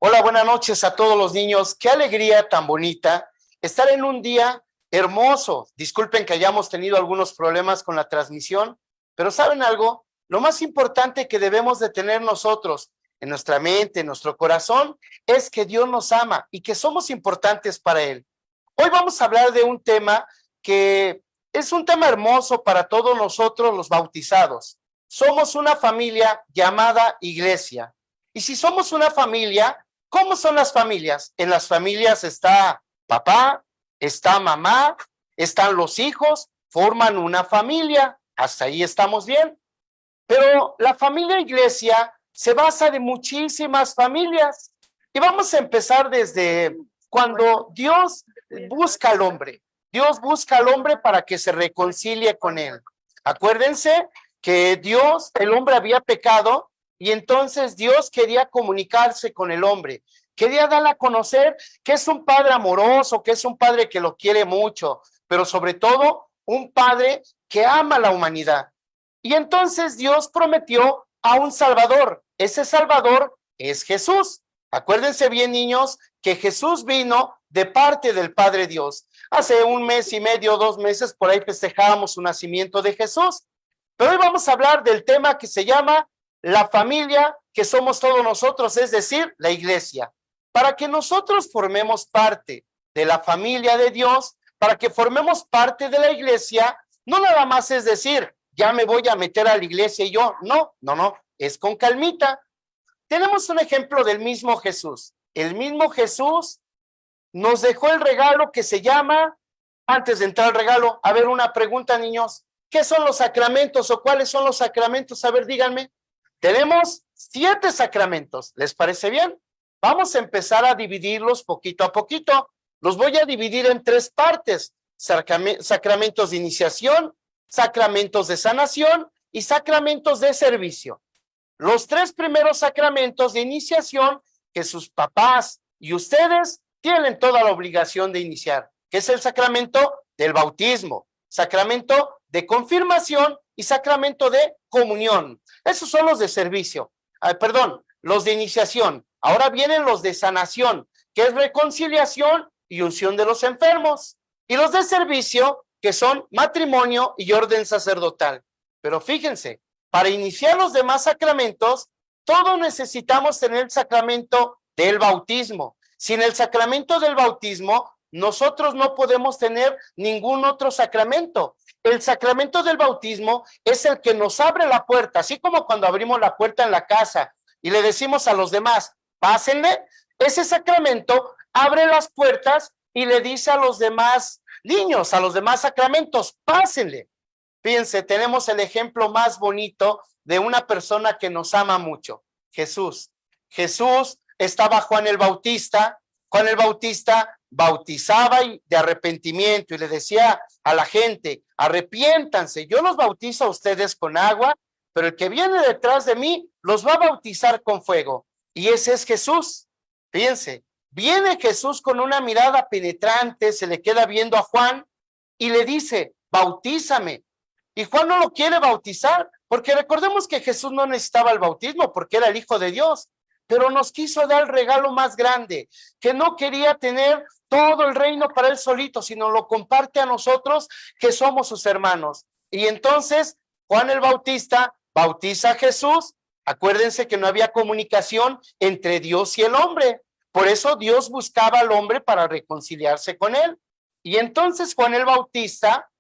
Hola, buenas noches a todos los niños. Qué alegría tan bonita estar en un día hermoso. Disculpen que hayamos tenido algunos problemas con la transmisión, pero ¿saben algo? Lo más importante que debemos de tener nosotros en nuestra mente, en nuestro corazón, es que Dios nos ama y que somos importantes para Él. Hoy vamos a hablar de un tema que es un tema hermoso para todos nosotros los bautizados. Somos una familia llamada iglesia. Y si somos una familia, ¿cómo son las familias? En las familias está papá, está mamá, están los hijos, forman una familia. Hasta ahí estamos bien. Pero la familia iglesia se basa de muchísimas familias. Y vamos a empezar desde cuando Dios busca al hombre. Dios busca al hombre para que se reconcilie con él. Acuérdense que Dios, el hombre había pecado y entonces Dios quería comunicarse con el hombre. Quería darle a conocer que es un padre amoroso, que es un padre que lo quiere mucho, pero sobre todo un padre que ama a la humanidad. Y entonces Dios prometió a un Salvador. Ese Salvador es Jesús. Acuérdense bien, niños, que Jesús vino de parte del Padre Dios. Hace un mes y medio, 2 meses, por ahí festejábamos su nacimiento de Jesús. Pero hoy vamos a hablar del tema que se llama la familia que somos todos nosotros, es decir, la iglesia. Para que nosotros formemos parte de la familia de Dios, para que formemos parte de la iglesia, no nada más es decir, ya me voy a meter a la iglesia y yo, no, es con calmita. Tenemos un ejemplo del mismo Jesús. El mismo Jesús nos dejó el regalo que se llama, antes de entrar al regalo, a ver, una pregunta, niños, ¿qué son los sacramentos o cuáles son los sacramentos? A ver, díganme. Tenemos 7 sacramentos, ¿les parece bien? Vamos a empezar a dividirlos poquito a poquito. Los voy a dividir en 3 partes: sacramentos de iniciación, sacramentos de sanación y sacramentos de servicio. Los 3 primeros sacramentos de iniciación que sus papás y ustedes tienen toda la obligación de iniciar, que es el sacramento del bautismo, sacramento de confirmación y sacramento de comunión. Esos son los de servicio. Perdón, los de iniciación. Ahora vienen los de sanación, que es reconciliación y unción de los enfermos. Y los de servicio, que son matrimonio y orden sacerdotal. Pero fíjense, para iniciar los demás sacramentos, todos necesitamos tener el sacramento del bautismo. Sin el sacramento del bautismo, nosotros no podemos tener ningún otro sacramento. El sacramento del bautismo es el que nos abre la puerta, así como cuando abrimos la puerta en la casa y le decimos a los demás, pásenle. Ese sacramento abre las puertas y le dice a los demás niños, a los demás sacramentos, pásenle. Fíjense, tenemos el ejemplo más bonito de una persona que nos ama mucho, Jesús. Jesús estaba Juan el Bautista. Juan el Bautista bautizaba de arrepentimiento y le decía a la gente, arrepiéntanse, yo los bautizo a ustedes con agua, pero el que viene detrás de mí los va a bautizar con fuego. Y ese es Jesús. Fíjense, viene Jesús con una mirada penetrante, se le queda viendo a Juan y le dice, bautízame. Y Juan no lo quiere bautizar, porque recordemos que Jesús no necesitaba el bautismo, porque era el Hijo de Dios, pero nos quiso dar el regalo más grande, que no quería tener todo el reino para él solito, sino lo comparte a nosotros, que somos sus hermanos. Y entonces Juan el Bautista bautiza a Jesús. Acuérdense que no había comunicación entre Dios y el hombre, por eso Dios buscaba al hombre para reconciliarse con él. Y entonces Juan el Bautista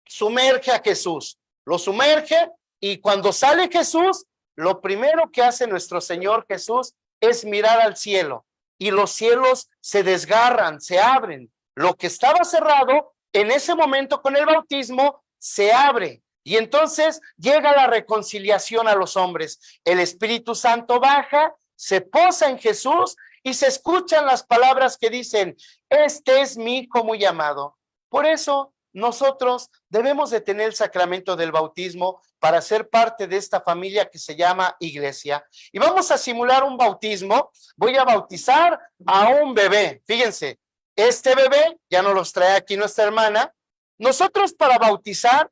sumerge a Jesús, lo sumerge, y cuando sale Jesús, lo primero que hace nuestro Señor Jesús es mirar al cielo, y los cielos se desgarran, se abren. Lo que estaba cerrado en ese momento con el bautismo se abre, y entonces llega la reconciliación a los hombres. El Espíritu Santo baja, se posa en Jesús y se escuchan las palabras que dicen, este es mi Hijo muy amado. Por eso nosotros debemos de tener el sacramento del bautismo para ser parte de esta familia que se llama iglesia. Y vamos a simular un bautismo. Voy a bautizar a un bebé. Fíjense, este bebé ya nos los trae aquí nuestra hermana. Nosotros para bautizar,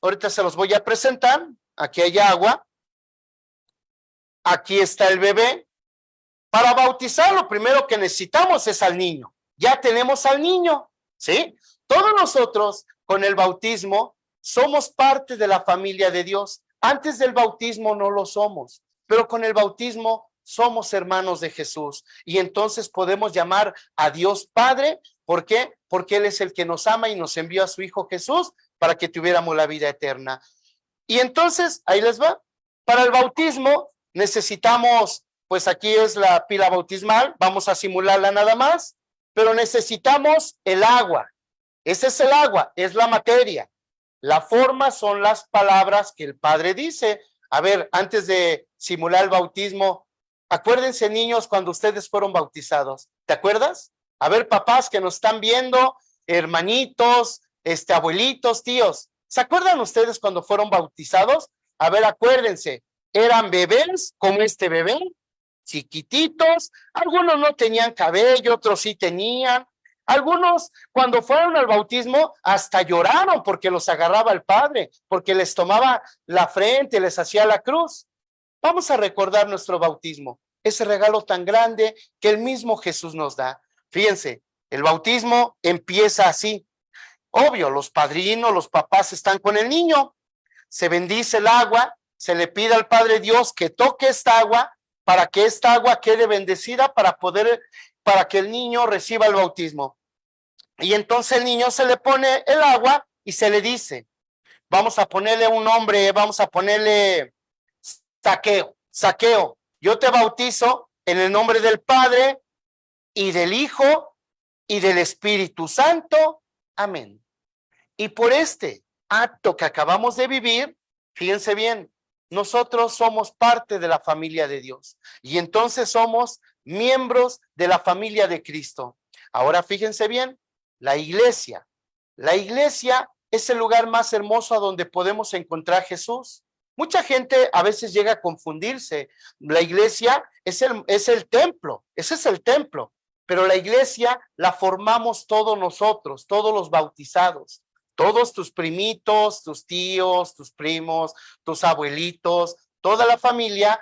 ahorita se los voy a presentar. Aquí hay agua. Aquí está el bebé. Para bautizar, lo primero que necesitamos es al niño. Ya tenemos al niño, ¿sí? Todos nosotros, con el bautismo, somos parte de la familia de Dios. Antes del bautismo no lo somos, pero con el bautismo somos hermanos de Jesús. Y entonces podemos llamar a Dios Padre. ¿Por qué? Porque Él es el que nos ama y nos envió a su Hijo Jesús para que tuviéramos la vida eterna. Y entonces, ahí les va. Para el bautismo necesitamos, pues aquí es la pila bautismal, vamos a simularla nada más, pero necesitamos el agua. Ese es el agua, es la materia. La forma son las palabras que el Padre dice. A ver, antes de simular el bautismo, acuérdense, niños, cuando ustedes fueron bautizados. ¿Te acuerdas? A ver, papás que nos están viendo, hermanitos, abuelitos, tíos. ¿Se acuerdan ustedes cuando fueron bautizados? A ver, acuérdense, eran bebés como este bebé, chiquititos, algunos no tenían cabello, otros sí tenían. Algunos cuando fueron al bautismo hasta lloraron porque los agarraba el Padre, porque les tomaba la frente, les hacía la cruz. Vamos a recordar nuestro bautismo, ese regalo tan grande que el mismo Jesús nos da. Fíjense, el bautismo empieza así. Obvio, los padrinos, los papás están con el niño, se bendice el agua, se le pide al Padre Dios que toque esta agua para que esta agua quede bendecida para que el niño reciba el bautismo. Y entonces el niño se le pone el agua y se le dice, vamos a ponerle un nombre, vamos a ponerle Zaqueo, yo te bautizo en el nombre del Padre y del Hijo y del Espíritu Santo. Amén. Y por este acto que acabamos de vivir, fíjense bien, nosotros somos parte de la familia de Dios y entonces somos miembros de la familia de Cristo. Ahora fíjense bien, la iglesia es el lugar más hermoso a donde podemos encontrar a Jesús. Mucha gente a veces llega a confundirse. La iglesia es el templo, ese es el templo, pero la iglesia la formamos todos nosotros, todos los bautizados. Todos tus primitos, tus tíos, tus primos, tus abuelitos, toda la familia,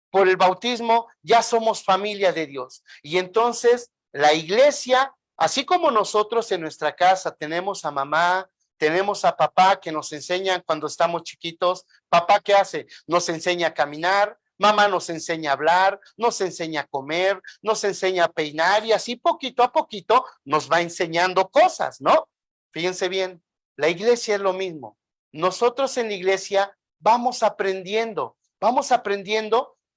por el bautismo, ya somos familia de Dios. Y entonces, la iglesia, así como nosotros en nuestra casa tenemos a mamá, tenemos a papá que nos enseñan cuando estamos chiquitos. Papá, ¿qué hace? Nos enseña a caminar, mamá nos enseña a hablar, nos enseña a comer, nos enseña a peinar y así poquito a poquito nos va enseñando cosas, ¿no? Fíjense bien, la iglesia es lo mismo. Nosotros en la iglesia vamos aprendiendo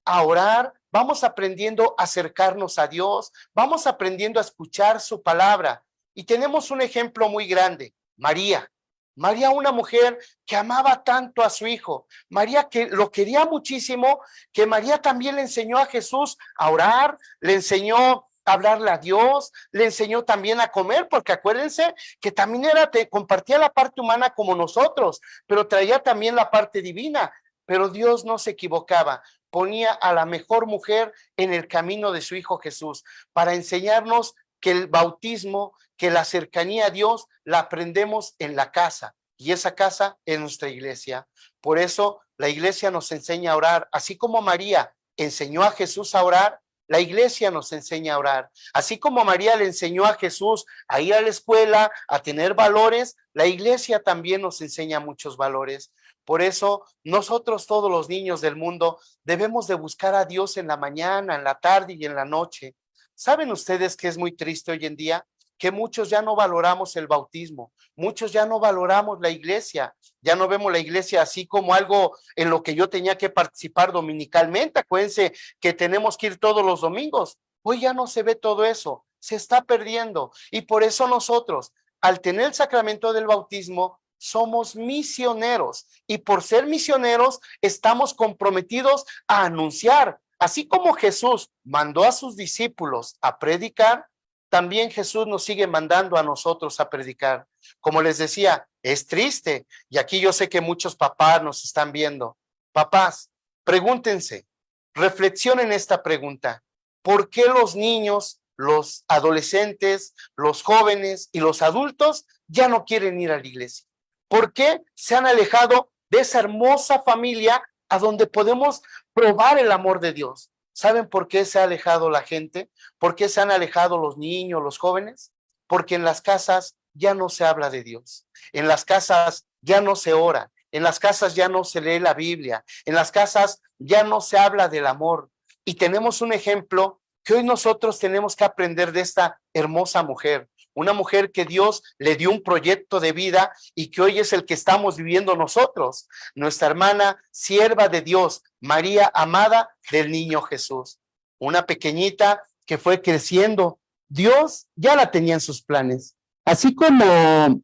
a orar, vamos aprendiendo a acercarnos a Dios, vamos aprendiendo a escuchar su palabra. Y tenemos un ejemplo muy grande, María. María, una mujer que amaba tanto a su hijo. María que lo quería muchísimo, que María también le enseñó a Jesús a orar, le enseñó hablarle a Dios, le enseñó también a comer, porque acuérdense que también compartía la parte humana como nosotros, pero traía también la parte divina. Pero Dios no se equivocaba, ponía a la mejor mujer en el camino de su Hijo Jesús para enseñarnos que el bautismo, que la cercanía a Dios la aprendemos en la casa, y esa casa es nuestra iglesia. Por eso la iglesia nos enseña a orar, así como María enseñó a Jesús a orar. La iglesia nos enseña a orar. Así como María le enseñó a Jesús a ir a la escuela, a tener valores, la iglesia también nos enseña muchos valores. Por eso nosotros, todos los niños del mundo, debemos de buscar a Dios en la mañana, en la tarde y en la noche. ¿Saben ustedes que es muy triste hoy en día? Que muchos ya no valoramos el bautismo, muchos ya no valoramos la iglesia, ya no vemos la iglesia así como algo en lo que yo tenía que participar dominicalmente. Acuérdense que tenemos que ir todos los domingos. Hoy ya no se ve todo eso, se está perdiendo. Y por eso nosotros, al tener el sacramento del bautismo, somos misioneros. Y por ser misioneros, estamos comprometidos a anunciar. Así como Jesús mandó a sus discípulos a predicar, también Jesús nos sigue mandando a nosotros a predicar. Como les decía, es triste, y aquí yo sé que muchos papás nos están viendo. Papás, pregúntense, reflexionen esta pregunta. ¿Por qué los niños, los adolescentes, los jóvenes y los adultos ya no quieren ir a la iglesia? ¿Por qué se han alejado de esa hermosa familia a donde podemos probar el amor de Dios? ¿Saben por qué se ha alejado la gente? ¿Por qué se han alejado los niños, los jóvenes? Porque en las casas ya no se habla de Dios. En las casas ya no se ora. En las casas ya no se lee la Biblia. En las casas ya no se habla del amor. Y tenemos un ejemplo que hoy nosotros tenemos que aprender de esta hermosa mujer. Una mujer que Dios le dio un proyecto de vida y que hoy es el que estamos viviendo nosotros. Nuestra hermana, sierva de Dios, María, amada del niño Jesús. Una pequeñita que fue creciendo. Dios ya la tenía en sus planes. Así como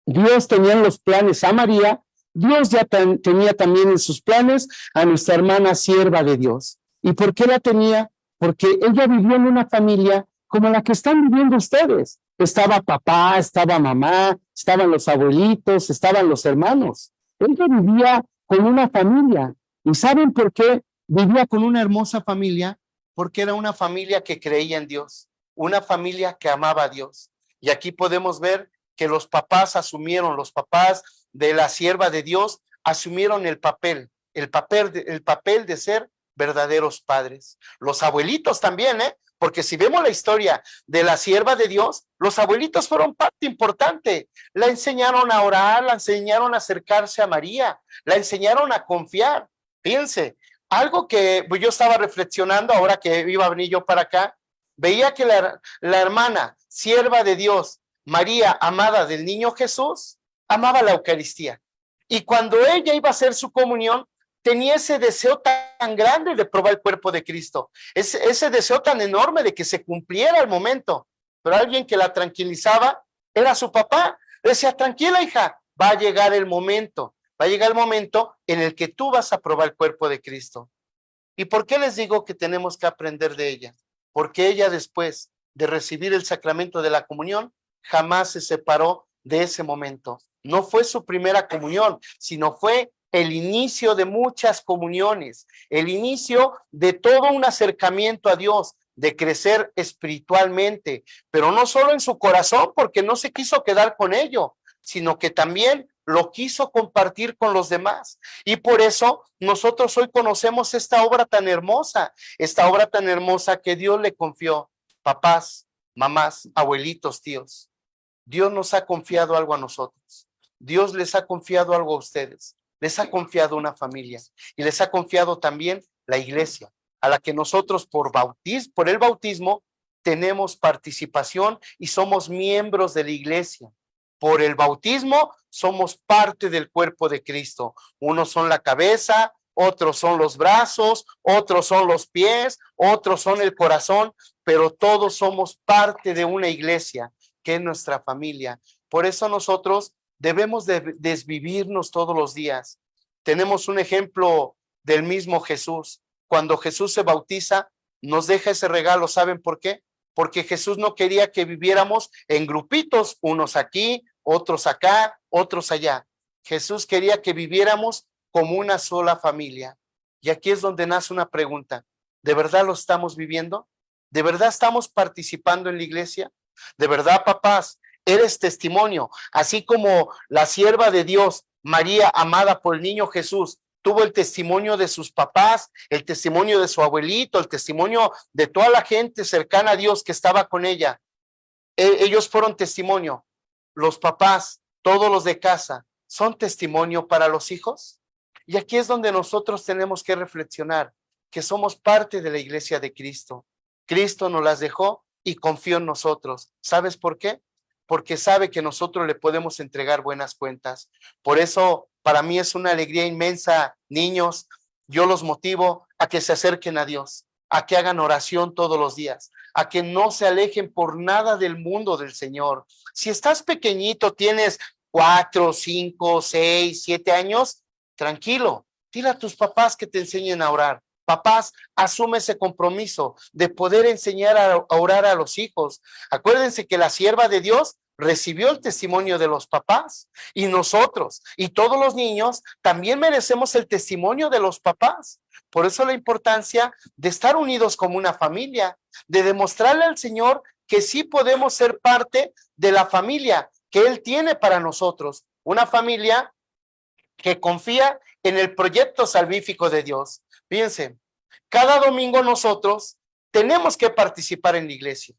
Dios tenía en los planes a María, Dios ya tenía también en sus planes a nuestra hermana sierva de Dios. ¿Y por qué la tenía? Porque ella vivió en una familia como la que están viviendo ustedes. Estaba papá, estaba mamá, estaban los abuelitos, estaban los hermanos. Ella vivía con una familia. ¿Y saben por qué vivía con una hermosa familia? Porque era una familia que creía en Dios, una familia que amaba a Dios. Y aquí podemos ver que los papás asumieron, los papás de la sierva de Dios asumieron el papel de ser verdaderos padres. Los abuelitos también, porque si vemos la historia de la sierva de Dios, los abuelitos fueron parte importante. La enseñaron a orar, la enseñaron a acercarse a María, la enseñaron a confiar. Fíjense, algo que yo estaba reflexionando ahora que iba a venir yo para acá, veía que la hermana, sierva de Dios, María, amada del niño Jesús, amaba la Eucaristía. Y cuando ella iba a hacer su comunión, tenía ese deseo tan grande de probar el cuerpo de Cristo, ese deseo tan enorme de que se cumpliera el momento. Pero alguien que la tranquilizaba era su papá. Le decía, tranquila hija, va a llegar el momento en el que tú vas a probar el cuerpo de Cristo. ¿Y por qué les digo que tenemos que aprender de ella? Porque ella, después de recibir el sacramento de la comunión, jamás se separó de ese momento. No fue su primera comunión, sino fue el inicio de muchas comuniones, el inicio de todo un acercamiento a Dios, de crecer espiritualmente, pero no solo en su corazón, porque no se quiso quedar con ello, sino que también lo quiso compartir con los demás. Y por eso nosotros hoy conocemos esta obra tan hermosa que Dios le confió. Papás, mamás, abuelitos, tíos, Dios nos ha confiado algo a nosotros. Dios les ha confiado algo a ustedes. Les ha confiado una familia y les ha confiado también la iglesia, a la que nosotros por el bautismo tenemos participación y somos miembros de la iglesia. Por el bautismo somos parte del cuerpo de Cristo. Unos son la cabeza, otros son los brazos, otros son los pies, otros son el corazón, pero todos somos parte de una iglesia que es nuestra familia. Por eso nosotros debemos de desvivirnos todos los días. Tenemos un ejemplo del mismo Jesús. Cuando Jesús se bautiza, nos deja ese regalo. ¿Saben por qué? Porque Jesús no quería que viviéramos en grupitos, unos aquí, otros acá, otros allá. Jesús quería que viviéramos como una sola familia. Y aquí es donde nace una pregunta. ¿De verdad lo estamos viviendo? ¿De verdad estamos participando en la iglesia? ¿De verdad, papás, eres testimonio? Así como la sierva de Dios, María, amada por el niño Jesús, tuvo el testimonio de sus papás, el testimonio de su abuelito, el testimonio de toda la gente cercana a Dios que estaba con ella. Ellos fueron testimonio. Los papás, todos los de casa, ¿son testimonio para los hijos? Y aquí es donde nosotros tenemos que reflexionar, que somos parte de la iglesia de Cristo. Cristo nos las dejó y confió en nosotros. ¿Sabes por qué? Porque sabe que nosotros le podemos entregar buenas cuentas. Por eso, para mí es una alegría inmensa, niños, yo los motivo a que se acerquen a Dios, a que hagan oración todos los días, a que no se alejen por nada del mundo del Señor. Si estás pequeñito, tienes 4, 5, 6, 7 años, tranquilo, dile a tus papás que te enseñen a orar. Papás, asume ese compromiso de poder enseñar a orar a los hijos. Acuérdense que la sierva de Dios recibió el testimonio de los papás y nosotros y todos los niños también merecemos el testimonio de los papás. Por eso la importancia de estar unidos como una familia, de demostrarle al Señor que sí podemos ser parte de la familia que Él tiene para nosotros, una familia que confía en el proyecto salvífico de Dios. Fíjense, Cada domingo nosotros tenemos que participar en la iglesia.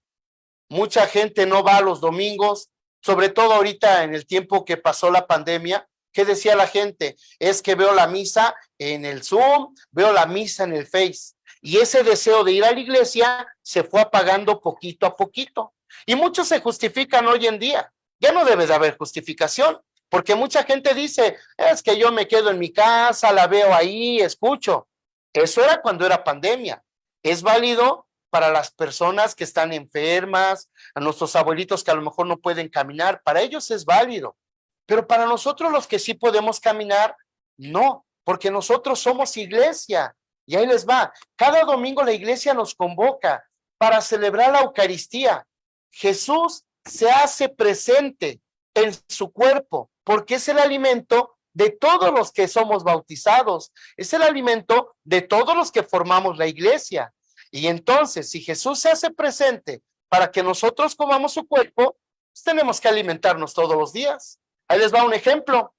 Mucha gente no va a los domingos, sobre todo ahorita en el tiempo que pasó la pandemia. ¿Qué decía la gente? Es que veo la misa en el Zoom, veo la misa en el Face. Y ese deseo de ir a la iglesia se fue apagando poquito a poquito. Y muchos se justifican hoy en día. Ya no debe de haber justificación, porque mucha gente dice, es que yo me quedo en mi casa, la veo ahí, escucho. Eso era cuando era pandemia. Es válido para las personas que están enfermas, a nuestros abuelitos que a lo mejor no pueden caminar, para ellos es válido. Pero para nosotros los que sí podemos caminar, no, porque nosotros somos iglesia. Y ahí les va. Cada domingo la iglesia nos convoca para celebrar la Eucaristía. Jesús se hace presente en su cuerpo, porque es el alimento de todos los que somos bautizados, es el alimento de todos los que formamos la iglesia. Y entonces, si Jesús se hace presente para que nosotros comamos su cuerpo, pues tenemos que alimentarnos todos los días. Ahí les va un ejemplo.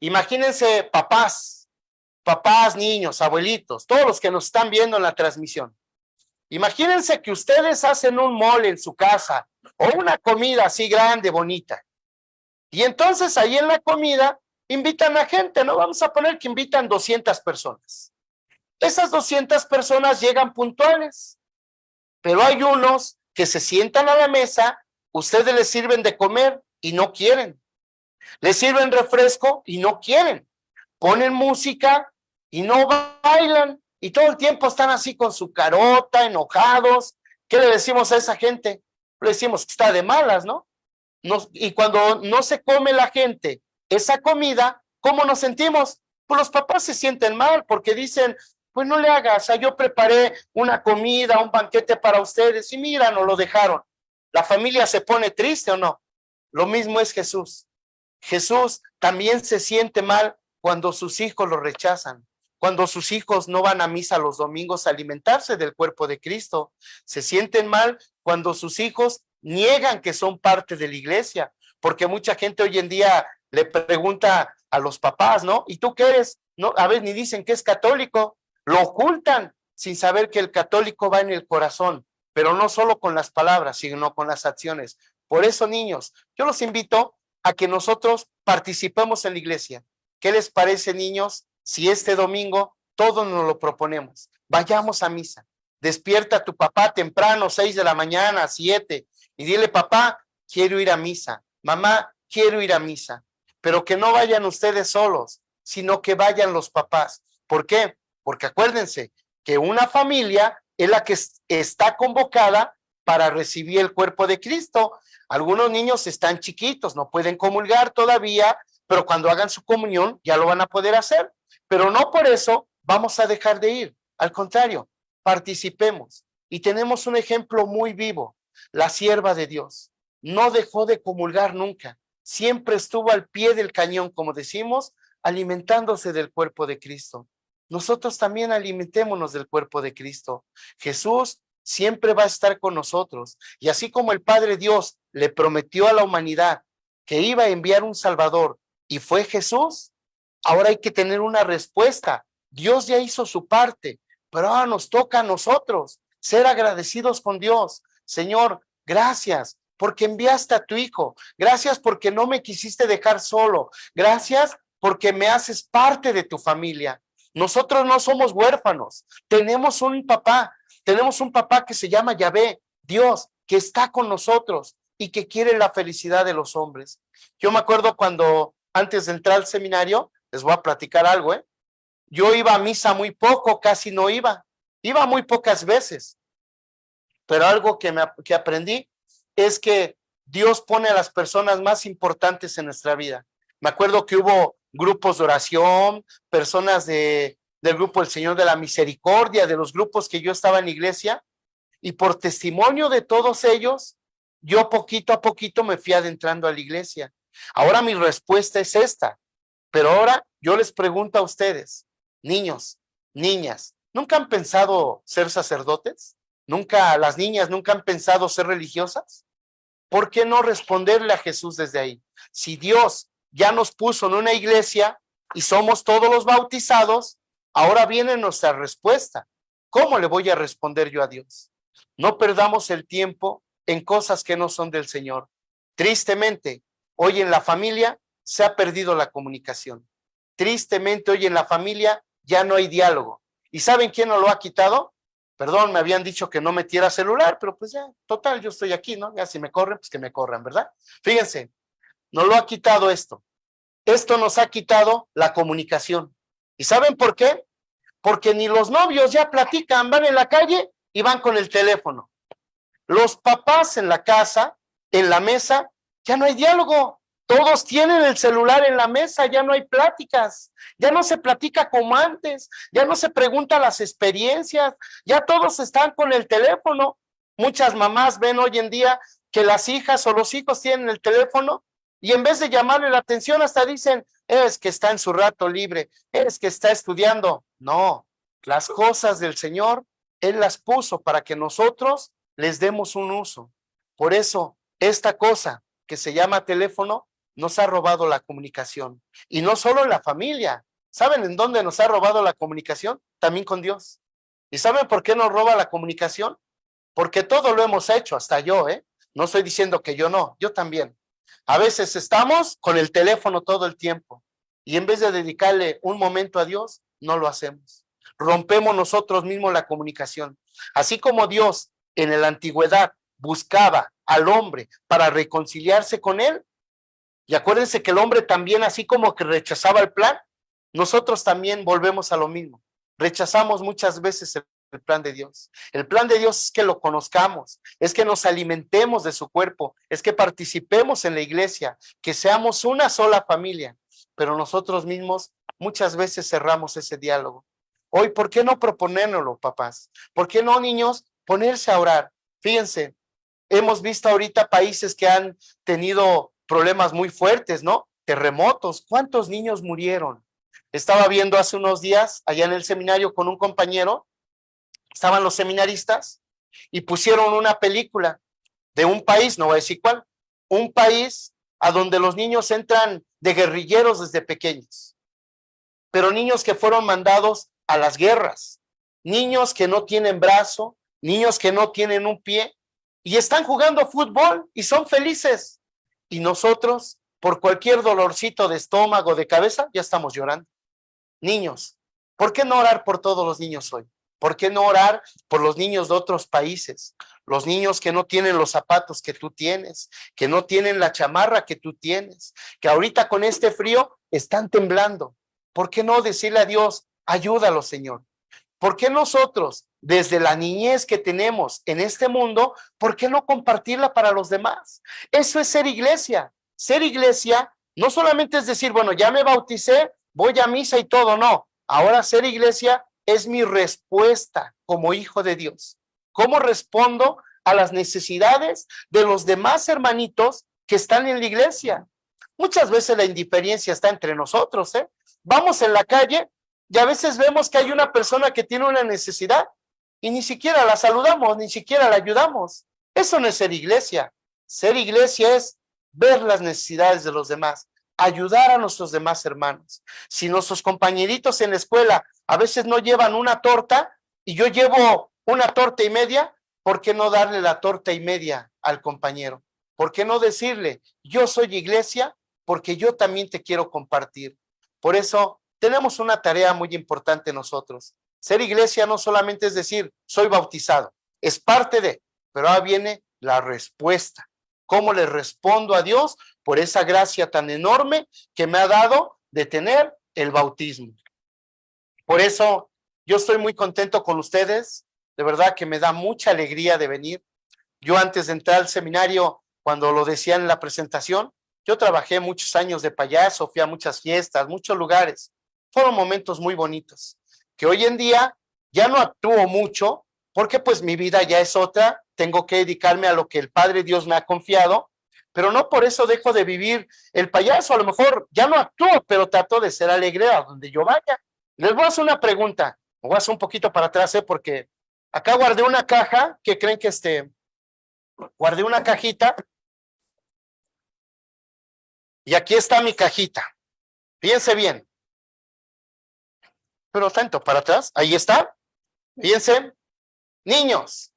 Imagínense papás, niños, abuelitos, todos los que nos están viendo en la transmisión. Imagínense que ustedes hacen un mole en su casa o una comida así grande, bonita. Y entonces ahí en la comida invitan a gente, ¿no? Vamos a poner que invitan 200 personas. Esas 200 personas llegan puntuales, pero hay unos que se sientan a la mesa, ustedes les sirven de comer y no quieren. Les sirven refresco y no quieren. Ponen música y no bailan. Y todo el tiempo están así con su carota, enojados. ¿Qué le decimos a esa gente? Le decimos que está de malas, ¿no? Y cuando no se come la gente esa comida, ¿cómo nos sentimos? Pues los papás se sienten mal porque dicen, pues no le hagas, yo preparé una comida, un banquete para ustedes y mira, nos lo dejaron. ¿La familia se pone triste o no? Lo mismo es Jesús. Jesús también se siente mal cuando sus hijos lo rechazan, cuando sus hijos no van a misa los domingos a alimentarse del cuerpo de Cristo. Se sienten mal cuando sus hijos niegan que son parte de la iglesia, porque mucha gente hoy en día le pregunta a los papás, ¿no? ¿Y tú qué eres? No, a veces ni dicen que es católico, lo ocultan sin saber que el católico va en el corazón, pero no solo con las palabras, sino con las acciones. Por eso, niños, yo los invito a que nosotros participemos en la iglesia. ¿Qué les parece, niños, si este domingo todos nos lo proponemos? Vayamos a misa. Despierta a tu papá temprano, 6 de la mañana, 7, y dile, papá, quiero ir a misa. Mamá, quiero ir a misa. Pero que no vayan ustedes solos, sino que vayan los papás. ¿Por qué? Porque acuérdense que una familia es la que está convocada para recibir el cuerpo de Cristo. Algunos niños están chiquitos, no pueden comulgar todavía, pero cuando hagan su comunión ya lo van a poder hacer. Pero no por eso vamos a dejar de ir. Al contrario, participemos. Y tenemos un ejemplo muy vivo. La sierva de Dios no dejó de comulgar nunca. Siempre estuvo al pie del cañón, como decimos, alimentándose del cuerpo de Cristo. Nosotros también alimentémonos del cuerpo de Cristo. Jesús siempre va a estar con nosotros. Y así como el Padre Dios le prometió a la humanidad que iba a enviar un Salvador y fue Jesús, ahora hay que tener una respuesta. Dios ya hizo su parte, pero ahora nos toca a nosotros ser agradecidos con Dios. Señor, gracias porque enviaste a tu Hijo. Gracias porque no me quisiste dejar solo. Gracias porque me haces parte de tu familia. Nosotros no somos huérfanos. Tenemos un papá que se llama Yahvé, Dios, que está con nosotros y que quiere la felicidad de los hombres. Yo me acuerdo cuando antes de entrar al seminario, les voy a platicar algo, yo iba a misa muy poco, casi no iba muy pocas veces, pero algo que aprendí es que Dios pone a las personas más importantes en nuestra vida. Me acuerdo que hubo grupos de oración, personas del grupo del Señor de la Misericordia, de los grupos que yo estaba en la iglesia, y por testimonio de todos ellos, yo poquito a poquito me fui adentrando a la iglesia. Ahora mi respuesta es esta, pero ahora yo les pregunto a ustedes, niños, niñas, ¿nunca han pensado ser sacerdotes? ¿Las niñas nunca han pensado ser religiosas? ¿Por qué no responderle a Jesús desde ahí? Si Dios ya nos puso en una iglesia y somos todos los bautizados, Ahora viene nuestra respuesta. ¿Cómo le voy a responder yo a Dios? No perdamos el tiempo en cosas que no son del Señor. Tristemente, hoy en la familia se ha perdido la comunicación. Tristemente, hoy en la familia ya no hay diálogo. ¿Y saben quién nos lo ha quitado? Perdón, me habían dicho que no metiera celular, pero pues ya, total, yo estoy aquí, ¿no? Ya si me corren, pues que me corran, ¿verdad? Fíjense, nos lo ha quitado esto. Esto nos ha quitado la comunicación. ¿Y saben por qué? Porque ni los novios ya platican, van en la calle y van con el teléfono. Los papás en la casa, en la mesa, ya no hay diálogo. Todos tienen el celular en la mesa, ya no hay pláticas, ya no se platica como antes, ya no se pregunta las experiencias, ya todos están con el teléfono. Muchas mamás ven hoy en día que las hijas o los hijos tienen el teléfono y en vez de llamarle la atención hasta dicen, es que está en su rato libre, es que está estudiando. No, las cosas del Señor, Él las puso para que nosotros les demos un uso. Por eso, esta cosa que se llama teléfono nos ha robado la comunicación. Y no solo en la familia. ¿Saben en dónde nos ha robado la comunicación? También con Dios. ¿Y saben por qué nos roba la comunicación? Porque todo lo hemos hecho, hasta yo, ¿eh? No estoy diciendo que yo no, yo también. A veces estamos con el teléfono todo el tiempo y en vez de dedicarle un momento a Dios, no lo hacemos. Rompemos nosotros mismos la comunicación. Así como Dios en la antigüedad buscaba al hombre para reconciliarse con él, y acuérdense que el hombre también, así como que rechazaba el plan, nosotros también volvemos a lo mismo. Rechazamos muchas veces el plan de Dios. El plan de Dios es que lo conozcamos, es que nos alimentemos de su cuerpo, es que participemos en la iglesia, que seamos una sola familia, pero nosotros mismos muchas veces cerramos ese diálogo. Hoy, ¿por qué no proponérnoslo, papás? ¿Por qué no, niños, ponerse a orar? Fíjense, hemos visto ahorita países que han tenido problemas muy fuertes, ¿no? Terremotos. ¿Cuántos niños murieron? Estaba viendo hace unos días allá en el seminario con un compañero, estaban los seminaristas y pusieron una película de un país, no voy a decir cuál, un país a donde los niños entran de guerrilleros desde pequeños, pero niños que fueron mandados a las guerras, niños que no tienen brazo, niños que no tienen un pie y están jugando fútbol y son felices. Y nosotros, por cualquier dolorcito de estómago, de cabeza, ya estamos llorando. Niños, ¿por qué no orar por todos los niños hoy? ¿Por qué no orar por los niños de otros países? Los niños que no tienen los zapatos que tú tienes, que no tienen la chamarra que tú tienes, que ahorita con este frío están temblando. ¿Por qué no decirle a Dios, ayúdalo, Señor? ¿Por qué nosotros, desde la niñez que tenemos en este mundo, por qué no compartirla para los demás? Eso es ser iglesia. Ser iglesia no solamente es decir, bueno, ya me bauticé, voy a misa y todo, no. Ahora ser iglesia es mi respuesta como hijo de Dios. ¿Cómo respondo a las necesidades de los demás hermanitos que están en la iglesia? Muchas veces la indiferencia está entre nosotros, ¿eh? Vamos en la calle y a veces vemos que hay una persona que tiene una necesidad y ni siquiera la saludamos, ni siquiera la ayudamos. Eso no es ser iglesia. Ser iglesia es ver las necesidades de los demás, ayudar a nuestros demás hermanos. Si nuestros compañeritos en la escuela a veces no llevan una torta y yo llevo una torta y media, ¿por qué no darle la torta y media al compañero? ¿Por qué no decirle, yo soy iglesia porque yo también te quiero compartir? Por eso tenemos una tarea muy importante nosotros. Ser iglesia no solamente es decir, soy bautizado, es parte de, pero ahora viene la respuesta. ¿Cómo le respondo a Dios por esa gracia tan enorme que me ha dado de tener el bautismo? Por eso yo estoy muy contento con ustedes, de verdad que me da mucha alegría de venir. Yo antes de entrar al seminario, cuando lo decía en la presentación, yo trabajé muchos años de payaso, fui a muchas fiestas, muchos lugares. Fueron momentos muy bonitos, que hoy en día ya no actúo mucho, porque pues mi vida ya es otra, tengo que dedicarme a lo que el Padre Dios me ha confiado, pero no por eso dejo de vivir el payaso. A lo mejor ya no actúo, pero trato de ser alegre a donde yo vaya. Les voy a hacer una pregunta, me voy a hacer un poquito para atrás, porque acá guardé una caja, que creen que guardé una cajita, y aquí está mi cajita. Fíjense bien. pero tanto para atrás, ahí está. Fíjense, niños,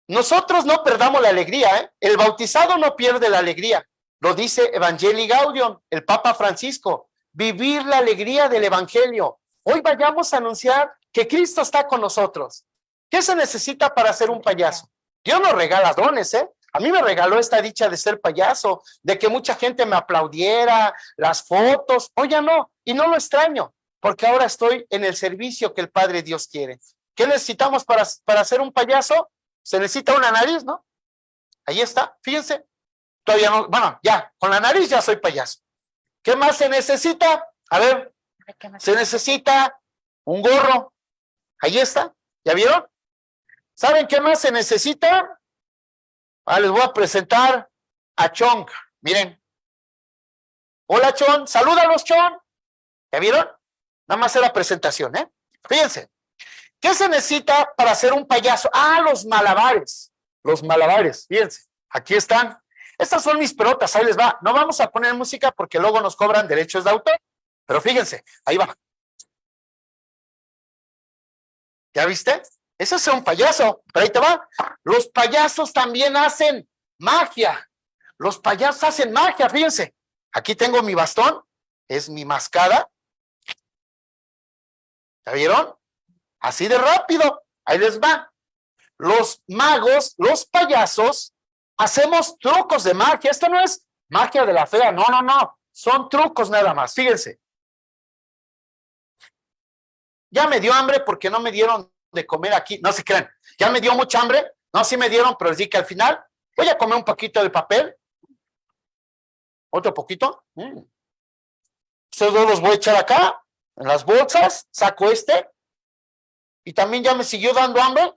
nosotros no perdamos la alegría, ¿eh? El bautizado no pierde la alegría. Lo dice Evangelii Gaudium, el Papa Francisco. Vivir la alegría del Evangelio. Hoy vayamos a anunciar que Cristo está con nosotros. ¿Qué se necesita para ser un payaso? Dios nos regala dones, ¿eh? A mí me regaló esta dicha de ser payaso, de que mucha gente me aplaudiera, las fotos. Hoy ya no, y no lo extraño, porque ahora estoy en el servicio que el Padre Dios quiere. ¿Qué necesitamos para ser un payaso? Se necesita una nariz, ¿no? Ahí está, fíjense. Todavía no, bueno, ya, con la nariz ya soy payaso. ¿Qué más se necesita? A ver, se necesita un gorro. Ahí está, ¿ya vieron? ¿Saben qué más se necesita? Les voy a presentar a Chong. Miren. Hola, Chong. Salúdalos, Chong. ¿Ya vieron? Nada más era presentación, ¿eh? Fíjense. ¿Qué se necesita para ser un payaso? Los malabares. Los malabares, fíjense. Aquí están. Estas son mis pelotas, ahí les va. No vamos a poner música porque luego nos cobran derechos de autor. Pero fíjense, ahí va. ¿Ya viste? Ese es un payaso, pero ahí te va. Los payasos también hacen magia. Los payasos hacen magia, fíjense. Aquí tengo mi bastón, es mi mascada. ¿Ya vieron? Así de rápido, ahí les va. Los magos, los payasos, hacemos trucos de magia. Esto no es magia de la fea, no, no, no. Son trucos nada más, fíjense. Ya me dio hambre porque no me dieron de comer aquí, no se crean. Ya me dio mucha hambre, no, sí me dieron, pero les dije que al final voy a comer un poquito de papel. Otro poquito. Estos dos los voy a echar acá, en las bolsas, saco este. Y también ya me siguió dando hambre.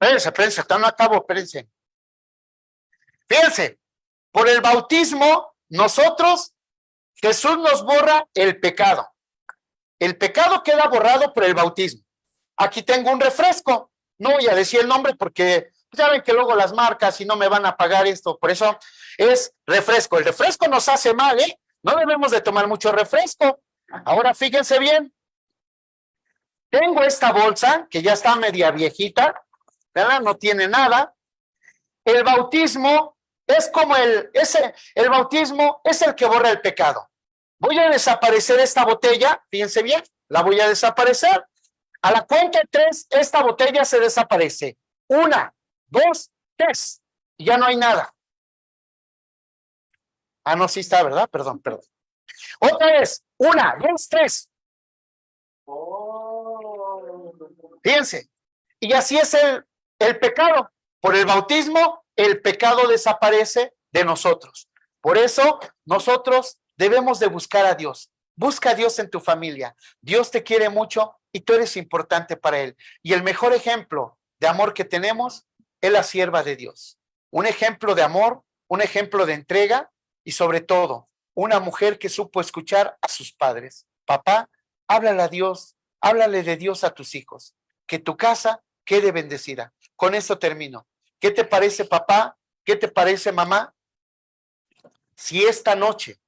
Espérense, hasta no acabo, espérense. Fíjense, por el bautismo, nosotros, Jesús nos borra el pecado. El pecado queda borrado por el bautismo. Aquí tengo un refresco. No voy a decir el nombre porque ya ven que luego las marcas y no me van a pagar esto. Por eso es refresco. El refresco nos hace mal, ¿eh? No debemos de tomar mucho refresco. Ahora fíjense bien. Tengo esta bolsa que ya está media viejita, ¿verdad? No tiene nada. El bautismo es como el bautismo es el que borra el pecado. Voy a desaparecer esta botella, fíjense bien, la voy a desaparecer. A la cuenta de 3, esta botella se desaparece. 1, 2, 3. Y ya no hay nada. No, sí está, ¿verdad? Perdón. Otra vez. 1, 2, 3. Fíjense. Y así es el pecado. Por el bautismo, el pecado desaparece de nosotros. Por eso, nosotros debemos de buscar a Dios. Busca a Dios en tu familia. Dios te quiere mucho y tú eres importante para Él. Y el mejor ejemplo de amor que tenemos es la sierva de Dios. Un ejemplo de amor, un ejemplo de entrega y sobre todo, una mujer que supo escuchar a sus padres. Papá, háblale a Dios, háblale de Dios a tus hijos. Que tu casa quede bendecida. Con esto termino. ¿Qué te parece, papá? ¿Qué te parece, mamá? Si esta noche,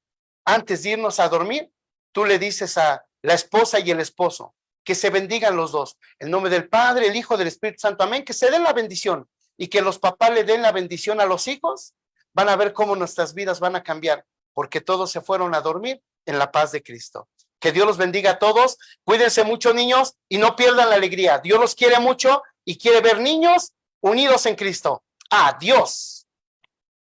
antes de irnos a dormir, tú le dices a la esposa y el esposo que se bendigan los dos. En nombre del Padre, el Hijo, del Espíritu Santo. Amén. Que se den la bendición y que los papás le den la bendición a los hijos. Van a ver cómo nuestras vidas van a cambiar porque todos se fueron a dormir en la paz de Cristo. Que Dios los bendiga a todos. Cuídense mucho, niños, y no pierdan la alegría. Dios los quiere mucho y quiere ver niños unidos en Cristo. Adiós.